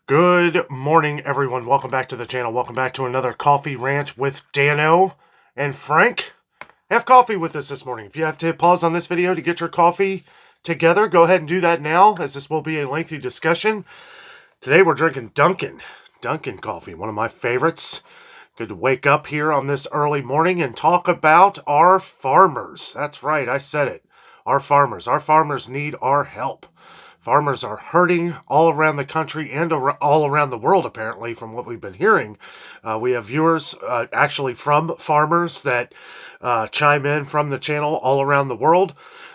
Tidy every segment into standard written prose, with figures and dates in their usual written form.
Good morning, everyone. Welcome back to the channel. Welcome back to another coffee rant with Dano and Frank. Have coffee with us this morning. If you have to pause on this video to get your coffee together, go ahead and do that now, as this will be a lengthy discussion. Today we're drinking Dunkin' coffee, one of my favorites. Good to wake up here on this early morning and talk about our farmers. That's right, I said it. Our farmers. Our farmers need our help. Farmers are hurting all around the country and all around the world, apparently, from what we've been hearing. We have viewers actually from farmers that chime in from the channel all around the world.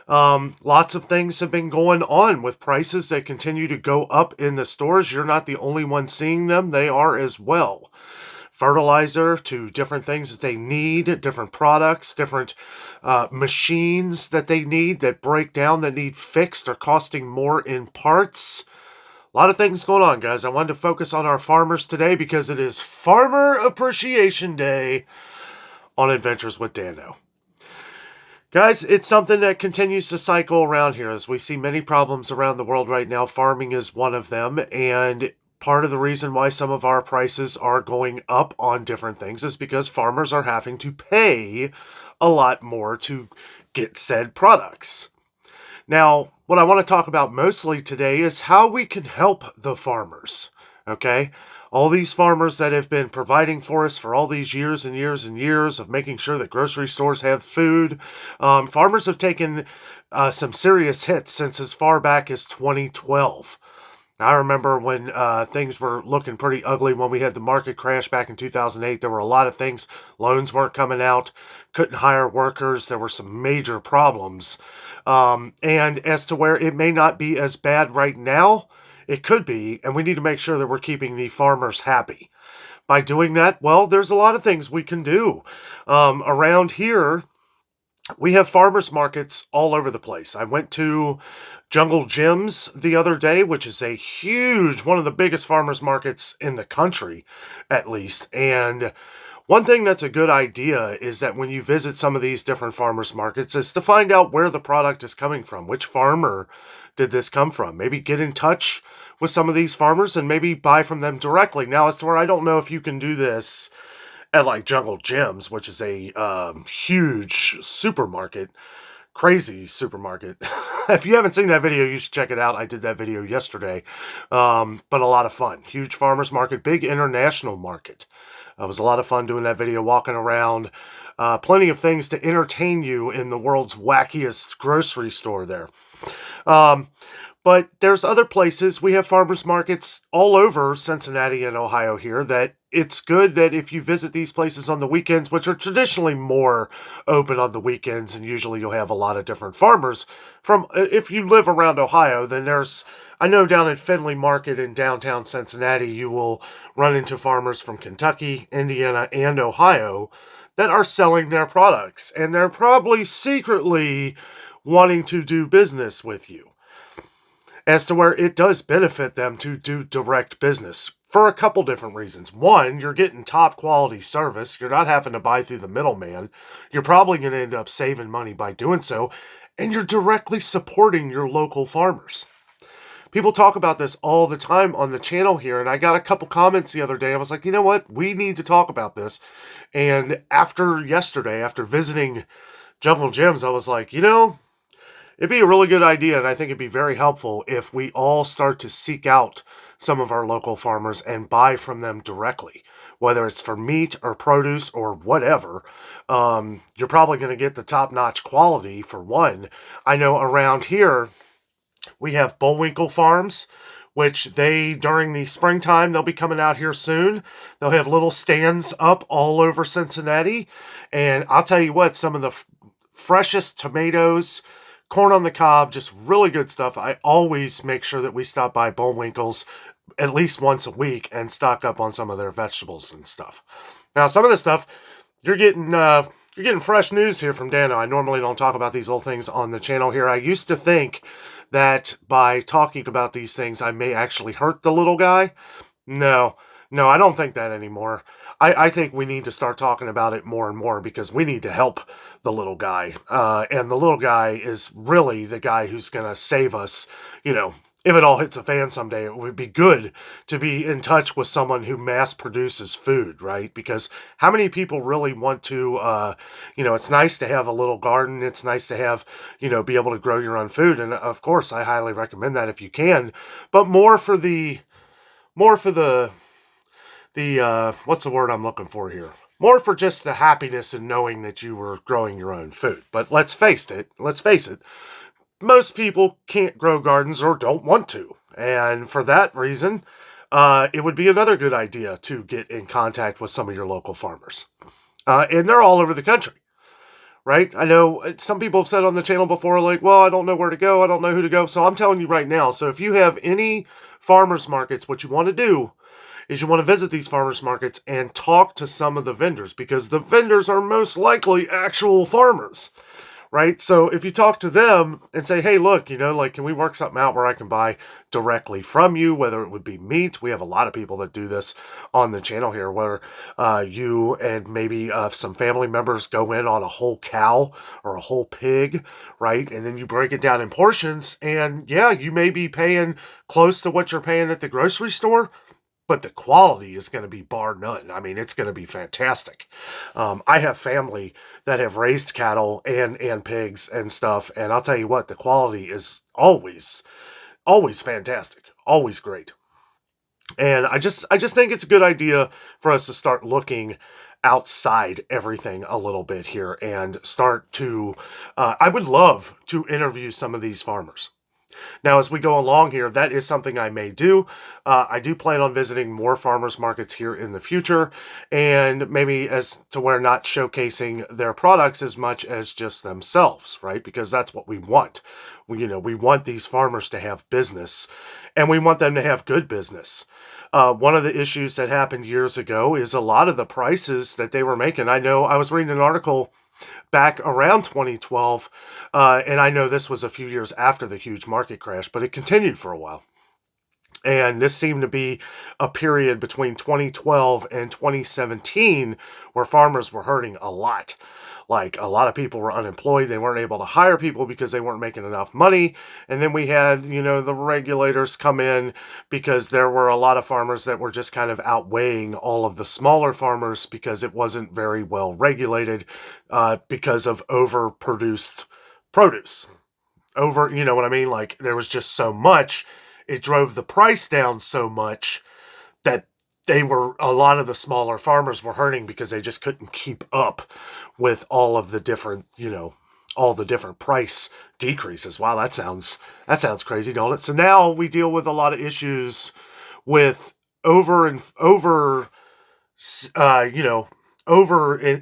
Lots of things have been going on with prices that continue to go up in the stores. You're not the only one seeing them. They are as well. Fertilizer to different things that they need, different products, different machines that they need that break down, that need fixed, are costing more in parts. A lot of things going on, guys. I wanted to focus on our farmers today because it is Farmer Appreciation Day on Adventures with Dano. Guys, it's something that continues to cycle around here as we see many problems around the world right now. Farming is one of them, and part of the reason why some of our prices are going up on different things is because farmers are having to pay a lot more to get said products. Now, what I want to talk about mostly today is how we can help the farmers, okay? All these farmers that have been providing for us for all these years and years and years of making sure that grocery stores have food. Farmers have taken some serious hits since as far back as 2012. I remember when things were looking pretty ugly when we had the market crash back in 2008. There were a lot of things. Loans weren't coming out. Couldn't hire workers. There were some major problems. And as to where it may not be as bad right now, it could be. And we need to make sure that we're keeping the farmers happy. By doing that, well, there's a lot of things we can do. Around here, we have farmers markets all over the place. I went to Jungle Gyms the other day, which is a huge, one of the biggest farmers markets in the country, at least. And one thing that's a good idea is that when you visit some of these different farmers markets is to find out where the product is coming from. Which farmer did this come from? Maybe get in touch with some of these farmers and maybe buy from them directly. Now, as to where I don't know if you can do this at like Jungle Gyms, which is a huge supermarket, crazy supermarket. If you haven't seen that video, you should check it out. I did that video yesterday, but a lot of fun. Huge farmers market, big international market. It was a lot of fun doing that video, walking around. Plenty of things to entertain you in the world's wackiest grocery store there. But there's other places. We have farmers markets all over Cincinnati and Ohio here that it's good that if you visit these places on the weekends, which are traditionally more open on the weekends, and usually you'll have a lot of different farmers from, if you live around Ohio, then there's, I know down at Findlay Market in downtown Cincinnati, you will run into farmers from Kentucky, Indiana, and Ohio that are selling their products, and they're probably secretly wanting to do business with you. As to where it does benefit them to do direct business for a couple different reasons. One, you're getting top quality service. You're not having to buy through the middleman. You're probably going to end up saving money by doing so. And you're directly supporting your local farmers. People talk about this all the time on the channel here. And I got a couple comments the other day. I was like, you know what? We need to talk about this. And after yesterday, after visiting Jungle Gyms, I was like, you know, it'd be a really good idea, and I think it'd be very helpful if we all start to seek out some of our local farmers and buy from them directly, whether it's for meat or produce or whatever. You're probably going to get the top-notch quality for one. I know around here we have Bullwinkle Farms, which they, during the springtime, they'll be coming out here soon. They'll have little stands up all over Cincinnati, and I'll tell you what, some of the freshest tomatoes, corn on the cob, just really good stuff. I always make sure that we stop by Bullwinkle's at least once a week and stock up on some of their vegetables and stuff. Now, some of the stuff, you're getting fresh news here from Dano. I normally don't talk about these old things on the channel here. I used to think that by talking about these things, I may actually hurt the little guy. No, I don't think that anymore. I think we need to start talking about it more and more because we need to help the little guy. And the little guy is really the guy who's going to save us, you know, if it all hits a fan someday, it would be good to be in touch with someone who mass produces food, right? Because how many people really want to, it's nice to have a little garden. It's nice to have, be able to grow your own food. And of course, I highly recommend that if you can, but more for the, what's the word I'm looking for here? More for just the happiness in knowing that you were growing your own food. But let's face it, most people can't grow gardens or don't want to. And for that reason, it would be another good idea to get in contact with some of your local farmers. And they're all over the country, right? I know some people have said on the channel before, like, well, I don't know where to go. I don't know who to go. So I'm telling you right now. So if you have any farmers markets, what you want to do is you want to visit these farmers markets and talk to some of the vendors, because the vendors are most likely actual farmers, right? So if you talk to them and say, hey, look, can we work something out where I can buy directly from you, whether it would be meat. We have a lot of people that do this on the channel here, where you and maybe some family members go in on a whole cow or a whole pig, right? And then you break it down in portions, and yeah, you may be paying close to what you're paying at the grocery store, but the quality is going to be bar none. I mean, it's going to be fantastic. I have family that have raised cattle and pigs and stuff, and I'll tell you what, the quality is always fantastic, always great. And I just think it's a good idea for us to start looking outside everything a little bit here and start to, I would love to interview some of these farmers. Now, as we go along here, that is something I may do. I do plan on visiting more farmers markets here in the future, and maybe as to where not showcasing their products as much as just themselves, right? Because that's what we want. We want these farmers to have business, and we want them to have good business. One of the issues that happened years ago is a lot of the prices that they were making. I know I was reading an article back around 2012, and I know this was a few years after the huge market crash, but it continued for a while. And this seemed to be a period between 2012 and 2017 where farmers were hurting a lot. Like, a lot of people were unemployed. They weren't able to hire people because they weren't making enough money. And then we had, the regulators come in, because there were a lot of farmers that were just kind of outweighing all of the smaller farmers because it wasn't very well regulated, because of overproduced produce. You know what I mean? Like, there was just so much. It drove the price down so much that a lot of the smaller farmers were hurting because they just couldn't keep up with all of the different, all the different price decreases. Wow, that sounds crazy, don't it? So now we deal with a lot of issues with over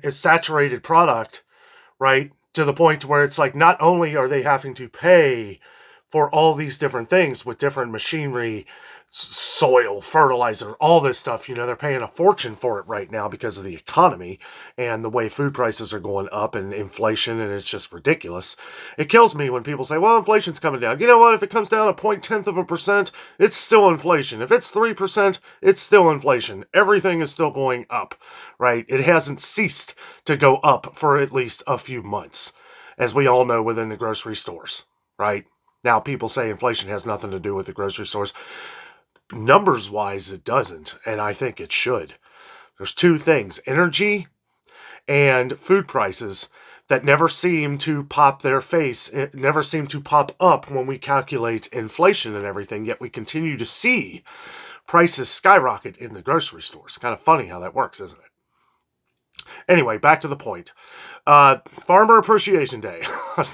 saturated product, right? To the point where it's like, not only are they having to pay for all these different things with different machinery, soil, fertilizer, all this stuff, they're paying a fortune for it right now because of the economy and the way food prices are going up and inflation, and it's just ridiculous. It kills me when people say, well, inflation's coming down. You know what? If it comes down a 0.1%, it's still inflation. If it's 3%, it's still inflation. Everything is still going up, right? It hasn't ceased to go up for at least a few months, as we all know, within the grocery stores, right? Now, people say inflation has nothing to do with the grocery stores. Numbers-wise, it doesn't, and I think it should. There's two things: energy and food prices, that never seem to pop their face. It never seem to pop up when we calculate inflation and everything, yet we continue to see prices skyrocket in the grocery stores. Kind of funny how that works, isn't it? Anyway, back to the point. Farmer Appreciation Day.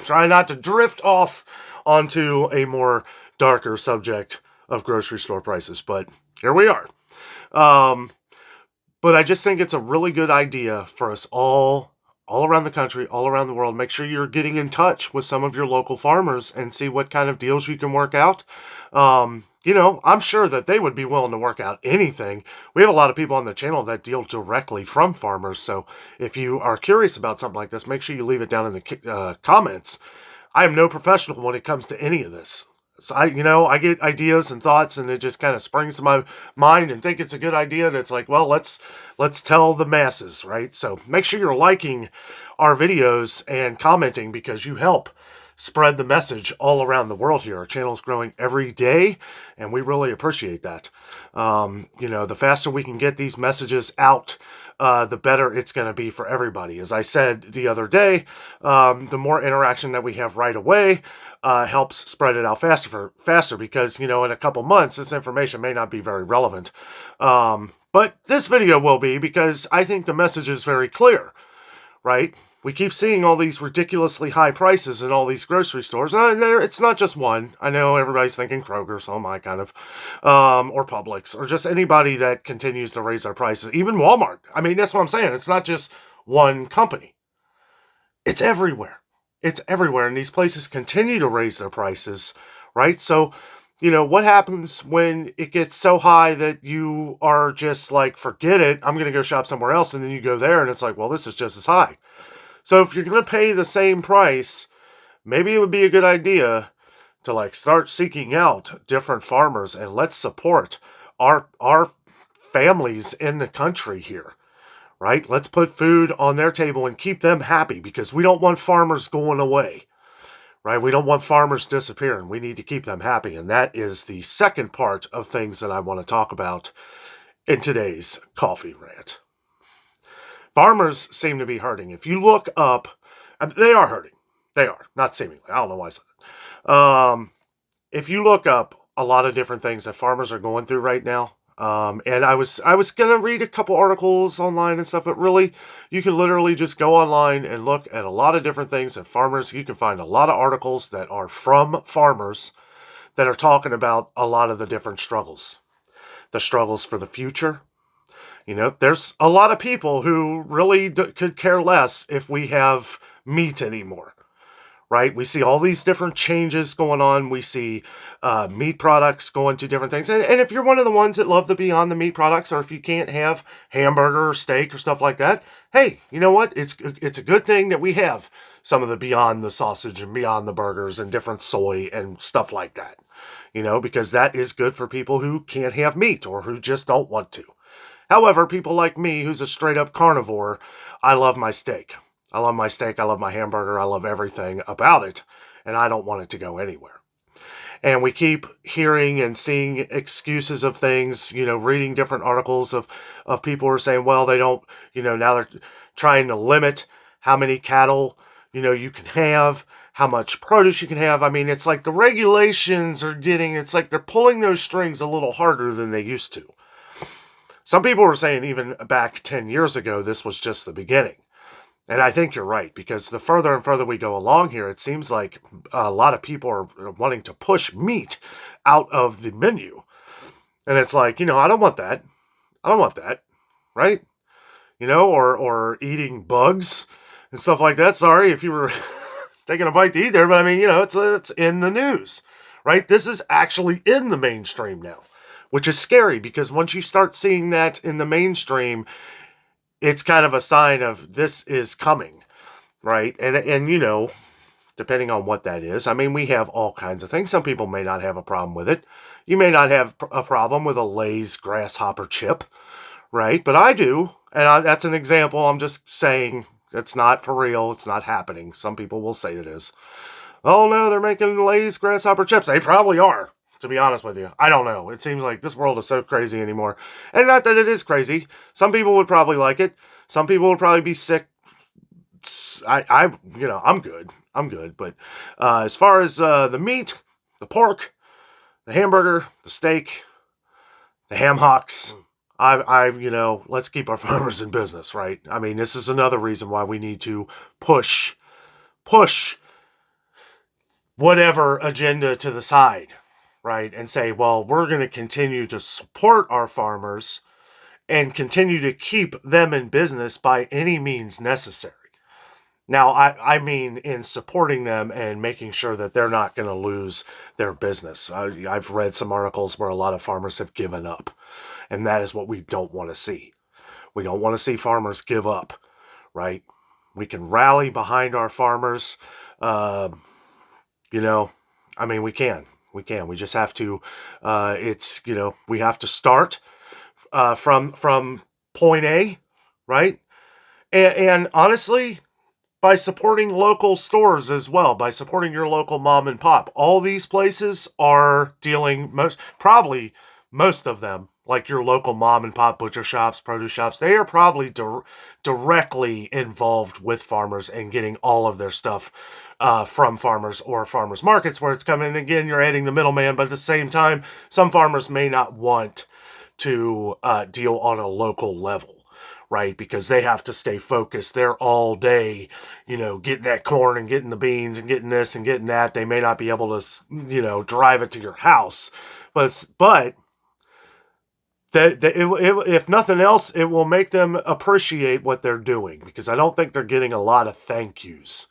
Try not to drift off onto a more darker subject of grocery store prices, but here we are. But I just think it's a really good idea for us all around the country, all around the world. Make sure you're getting in touch with some of your local farmers and see what kind of deals you can work out. I'm sure that they would be willing to work out anything. We have a lot of people on the channel that deal directly from farmers, so if you are curious about something like this, make sure you leave it down in the comments. I am no professional when it comes to any of this. So I get ideas and thoughts, and it just kind of springs to my mind and think it's a good idea. And it's like, well, let's tell the masses, right? So make sure you're liking our videos and commenting, because you help spread the message all around the world here. Our channel is growing every day, and we really appreciate that. The faster we can get these messages out, the better it's going to be for everybody. As I said the other day, the more interaction that we have right away helps spread it out faster because, in a couple months, this information may not be very relevant. But this video will be, because I think the message is very clear, right? We keep seeing all these ridiculously high prices in all these grocery stores. And it's not just one. I know everybody's thinking Kroger, so am I kind of, or Publix, or just anybody that continues to raise their prices. Even Walmart. I mean, that's what I'm saying. It's not just one company. It's everywhere. It's everywhere. And these places continue to raise their prices, right? So, what happens when it gets so high that you are just like, forget it, I'm going to go shop somewhere else. And then you go there and it's like, well, this is just as high. So if you're going to pay the same price, maybe it would be a good idea to start seeking out different farmers, and let's support our families in the country here, right? Let's put food on their table and keep them happy, because we don't want farmers going away, right? We don't want farmers disappearing. We need to keep them happy. And that is the second part of things that I want to talk about in today's coffee rant. Farmers seem to be hurting. If you look up, they are hurting. They are, not seemingly. I don't know why I said that. If you look up a lot of different things that farmers are going through right now, and I was going to read a couple articles online and stuff, but really, you can literally just go online and look at a lot of different things that farmers, you can find a lot of articles that are from farmers that are talking about a lot of the different struggles. The struggles for the future. There's a lot of people who really could care less if we have meat anymore, right? We see all these different changes going on. We see meat products going to different things. And if you're one of the ones that love the Beyond the Meat products, or if you can't have hamburger or steak or stuff like that, hey, you know what? It's a good thing that we have some of the Beyond the sausage and Beyond the burgers and different soy and stuff like that, because that is good for people who can't have meat or who just don't want to. However, people like me, who's a straight-up carnivore, I love my steak. I love my steak, I love my hamburger, I love everything about it, and I don't want it to go anywhere. And we keep hearing and seeing excuses of things, reading different articles of people who are saying, well, they don't, now they're trying to limit how many cattle, you can have, how much produce you can have. I mean, it's like the regulations are it's like they're pulling those strings a little harder than they used to. Some people were saying even back 10 years ago, this was just the beginning. And I think you're right, because the further and further we go along here, it seems like a lot of people are wanting to push meat out of the menu. And it's like, I don't want that. I don't want that, right? Or eating bugs and stuff like that. Sorry if you were taking a bite to eat there, but I mean, it's in the news, right? This is actually in the mainstream now. Which is scary, because once you start seeing that in the mainstream, it's kind of a sign of this is coming, right? And depending on what that is, I mean, we have all kinds of things. Some people may not have a problem with it. You may not have a problem with a Lay's grasshopper chip, right? But I do, and that's an example. I'm just saying it's not for real. It's not happening. Some people will say it is. Oh, no, they're making Lay's grasshopper chips. They probably are. To be honest with you, I don't know. It seems like this world is so crazy anymore. And not that it is crazy. Some people would probably like it. Some people would probably be sick. I'm good. I'm good. But as far as the meat, the pork, the hamburger, the steak, the ham hocks, let's keep our farmers in business, right? I mean, this is another reason why we need to push whatever agenda to the side. Right, and say, well, we're going to continue to support our farmers and continue to keep them in business by any means necessary. Now, I mean in supporting them and making sure that they're not going to lose their business. I've read some articles where a lot of farmers have given up, and that is what we don't want to see. We don't want to see farmers give up, right? We can rally behind our farmers. I mean, we can. We can. We just have to, we have to start from point A, right? And honestly, by supporting local stores as well, by supporting your local mom and pop. All these places are dealing probably most of them, like your local mom and pop butcher shops, produce shops, they are probably directly involved with farmers and getting all of their stuff from farmers or farmers markets where it's coming. Again, you're adding the middleman, but at the same time, some farmers may not want to deal on a local level, right? Because they have to stay focused. They're all day, getting that corn and getting the beans and getting this and getting that. They may not be able to, drive it to your house, but if nothing else, it will make them appreciate what they're doing, because I don't think they're getting a lot of thank yous.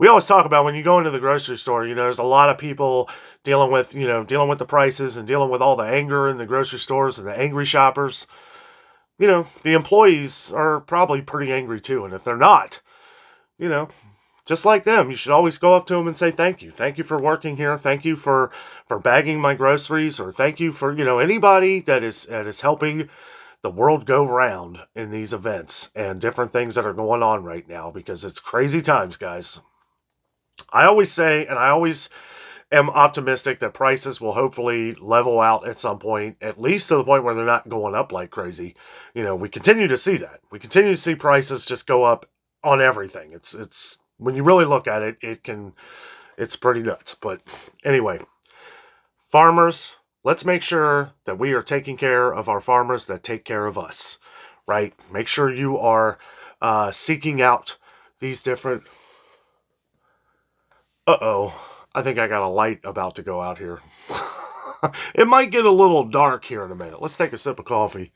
We always talk about when you go into the grocery store, there's a lot of people dealing with the prices and dealing with all the anger in the grocery stores and the angry shoppers. The employees are probably pretty angry too. And if they're not, just like them, you should always go up to them and say, thank you. Thank you for working here. Thank you for bagging my groceries, or thank you for, anybody that is helping the world go round in these events and different things that are going on right now, because it's crazy times, guys. I always say, and I always am optimistic that prices will hopefully level out at some point, at least to the point where they're not going up like crazy. We continue to see that. We continue to see prices just go up on everything. It's when you really look at it, it's pretty nuts. But anyway, farmers, let's make sure that we are taking care of our farmers that take care of us, right? Make sure you are seeking out these different... I think I got a light about to go out here. It might get a little dark here in a minute. Let's take a sip of coffee.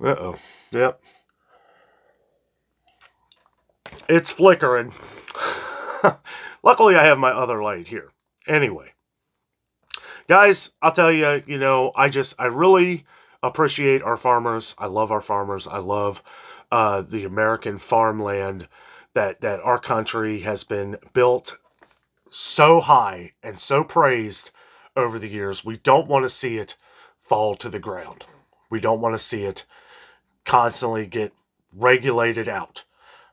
Yep. It's flickering. Luckily, I have my other light here. Anyway. Guys, I'll tell you, I really appreciate our farmers. I love our farmers. I love the American farmland that our country has been built so high and so praised over the years. We don't want to see it fall to the ground. We don't want to see it constantly get regulated out.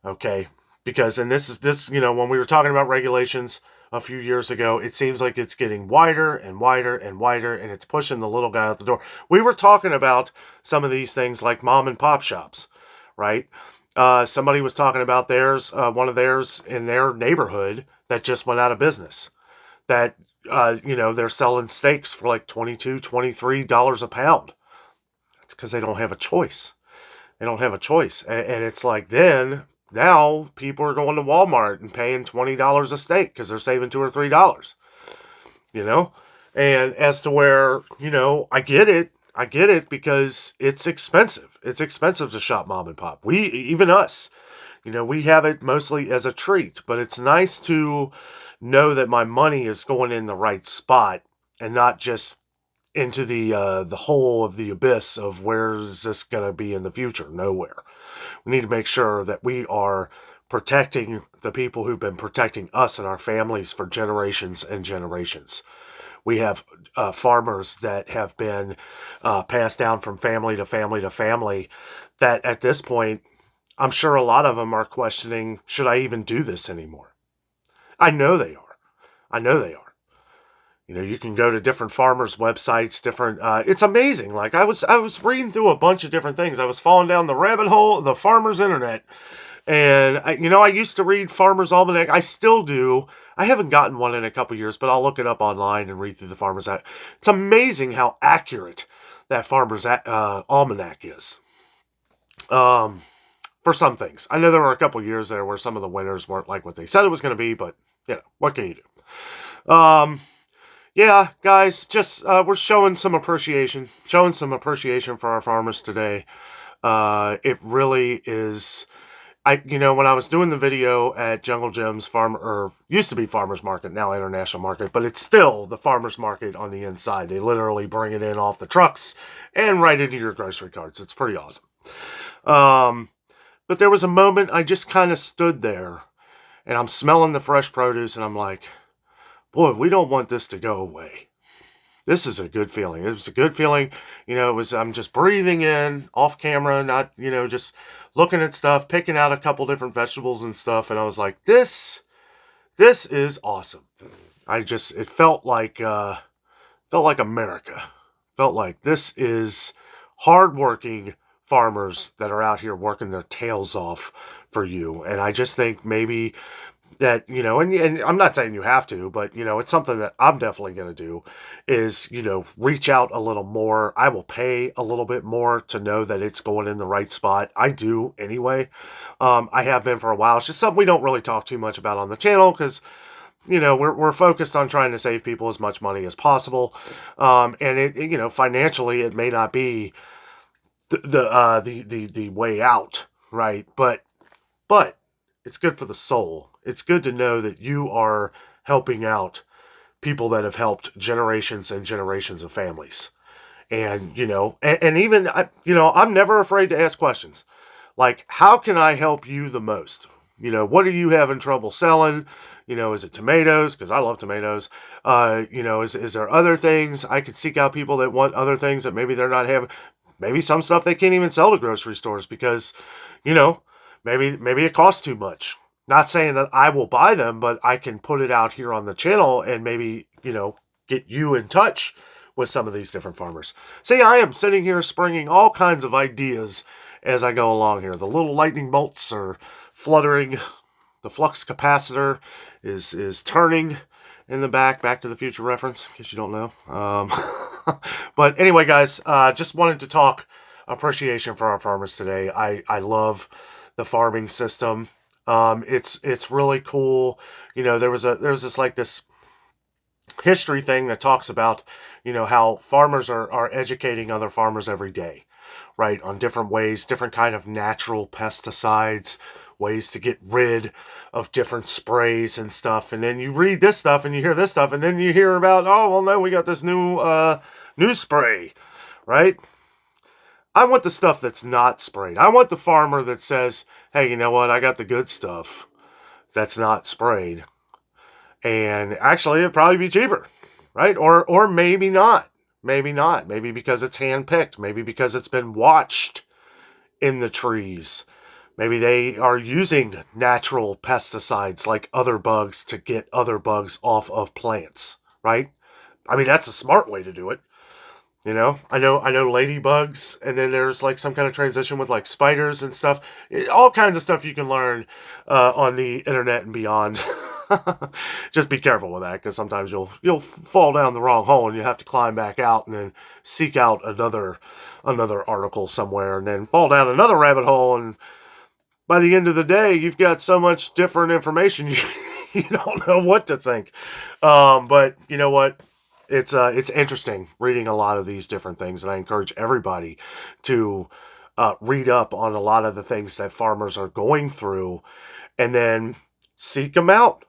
Okay? Because, and this, when we were talking about regulations a few years ago, it seems like it's getting wider and wider and wider, and it's pushing the little guy out the door. We were talking about some of these things like mom and pop shops, right? Somebody was talking about one of theirs in their neighborhood that just went out of business. That, they're selling steaks for like $22, $23 a pound. That's because they don't have a choice. They don't have a choice. And it's like now people are going to Walmart and paying $20 a steak because they're saving $2 or $3. And as to where, I get it because it's expensive. It's expensive to shop mom and pop. Even us, we have it mostly as a treat, but it's nice to know that my money is going in the right spot and not just into the hole of the abyss of where is this going to be in the future? Nowhere. We need to make sure that we are protecting the people who've been protecting us and our families for generations and generations. We have farmers that have been passed down from family to family to family that at this point, I'm sure a lot of them are questioning, should I even do this anymore? I know they are. You can go to different farmers' websites, it's amazing. Like I was reading through a bunch of different things. I was falling down the rabbit hole of the farmers' internet. And I used to read Farmer's Almanac. I still do. I haven't gotten one in a couple years, but I'll look it up online and read through the Farmer's Almanac. It's amazing how accurate that Farmer's Almanac is. For some things. I know there were a couple years there where some of the winters weren't like what they said it was going to be, but, what can you do? Yeah, guys, just, we're showing some appreciation for our farmers today. It really is, when I was doing the video at Jungle Jim's used to be Farmer's Market, now International Market, but it's still the Farmer's Market on the inside. They literally bring it in off the trucks and right into your grocery carts. It's pretty awesome. But there was a moment I just kind of stood there and I'm smelling the fresh produce and I'm like, boy, we don't want this to go away. This is a good feeling. It was a good feeling. I'm just breathing in off camera, not, just looking at stuff, picking out a couple different vegetables and stuff, and I was like, this is awesome. It felt like America. Felt like this is hardworking farmers that are out here working their tails off for you. And I just think maybe that, and I'm not saying you have to, but, it's something that I'm definitely going to do is, reach out a little more. I will pay a little bit more to know that it's going in the right spot. I do anyway. I have been for a while. It's just something we don't really talk too much about on the channel because, we're focused on trying to save people as much money as possible. And it financially, it may not be the way out, right? But it's good for the soul. It's good to know that you are helping out people that have helped generations and generations of families. And, and even, I'm never afraid to ask questions. Like, how can I help you the most? What are you having trouble selling? Is it tomatoes? Because I love tomatoes. Is there other things? I could seek out people that want other things that maybe they're not having. Maybe some stuff they can't even sell to grocery stores because, maybe it costs too much. Not saying that I will buy them, but I can put it out here on the channel and maybe, get you in touch with some of these different farmers. See, I am sitting here springing all kinds of ideas as I go along here. The little lightning bolts are fluttering. The flux capacitor is turning in the back to the Future reference, in case you don't know. But anyway, guys, just wanted to talk appreciation for our farmers today. I love the farming system. It's really cool. There's this history thing that talks about, how farmers are educating other farmers every day, right? On different ways, different kind of natural pesticides, ways to get rid of different sprays and stuff. And then you read this stuff and you hear this stuff and then you hear about, oh, well, no, we got this new spray, right? I want the stuff that's not sprayed. I want the farmer that says, hey, you know what? I got the good stuff that's not sprayed. And actually, it'd probably be cheaper, right? Or maybe not. Maybe not. Maybe because it's hand-picked. Maybe because it's been watched in the trees. Maybe they are using natural pesticides like other bugs to get other bugs off of plants, right? I mean, that's a smart way to do it. I know ladybugs, and then there's like some kind of transition with like spiders and stuff. All kinds of stuff you can learn on the internet and beyond. Just be careful with that, because sometimes you'll fall down the wrong hole and you have to climb back out and then seek out another article somewhere and then fall down another rabbit hole, and by the end of the day you've got so much different information you don't know what to think. But you know what? It's interesting reading a lot of these different things, and I encourage everybody to read up on a lot of the things that farmers are going through, and then seek them out.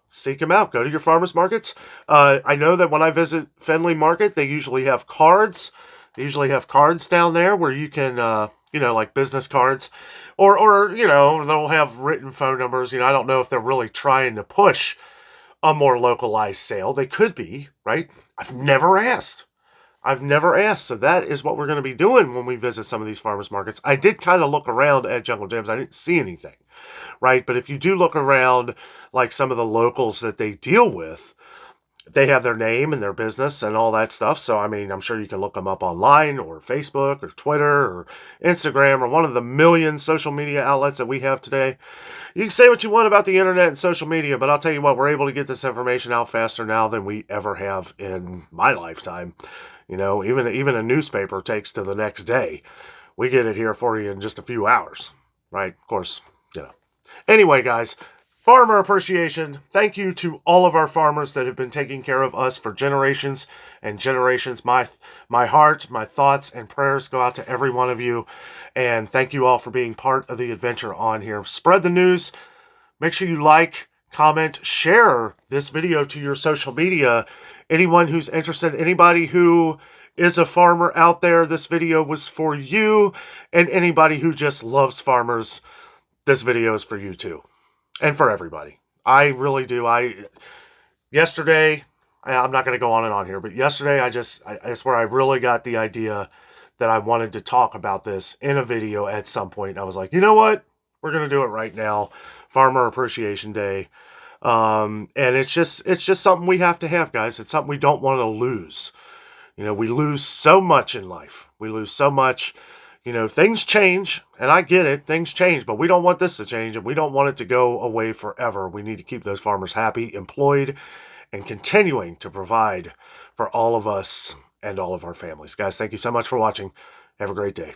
Go to your farmers markets. I know that when I visit Findlay Market, they usually have cards. They usually have cards down there where you can, like business cards, or they'll have written phone numbers. I don't know if they're really trying to push a more localized sale. They could be, right? I've never asked. So that is what we're going to be doing when we visit some of these farmers markets. I did kind of look around at Jungle Jim's. I didn't see anything, right? But if you do look around, like some of the locals that they deal with, they have their name and their business and all that stuff. So, I mean, I'm sure you can look them up online or Facebook or Twitter or Instagram or one of the million social media outlets that we have today. You can say what you want about the internet and social media, but I'll tell you what, we're able to get this information out faster now than we ever have in my lifetime. Even a newspaper takes to the next day. We get it here for you in just a few hours, right? Of course, Anyway, guys, farmer appreciation. Thank you to all of our farmers that have been taking care of us for generations and generations. My heart, my thoughts, and prayers go out to every one of you. And thank you all for being part of the adventure on here. Spread the news. Make sure you like, comment, share this video to your social media. Anyone who's interested, anybody who is a farmer out there, this video was for you. And anybody who just loves farmers, this video is for you too. And for everybody. I really do. Yesterday, I'm not going to go on and on here, but yesterday that's where I really got the idea that I wanted to talk about this in a video at some point. I was like, you know what? We're going to do it right now. Farmer Appreciation Day. And it's just something we have to have, guys. It's something we don't want to lose. You know, we lose so much in life. We lose so much. You know, things change, and I get it. Things change, but we don't want this to change, and we don't want it to go away forever. We need to keep those farmers happy, employed, and continuing to provide for all of us and all of our families. Guys, thank you so much for watching. Have a great day.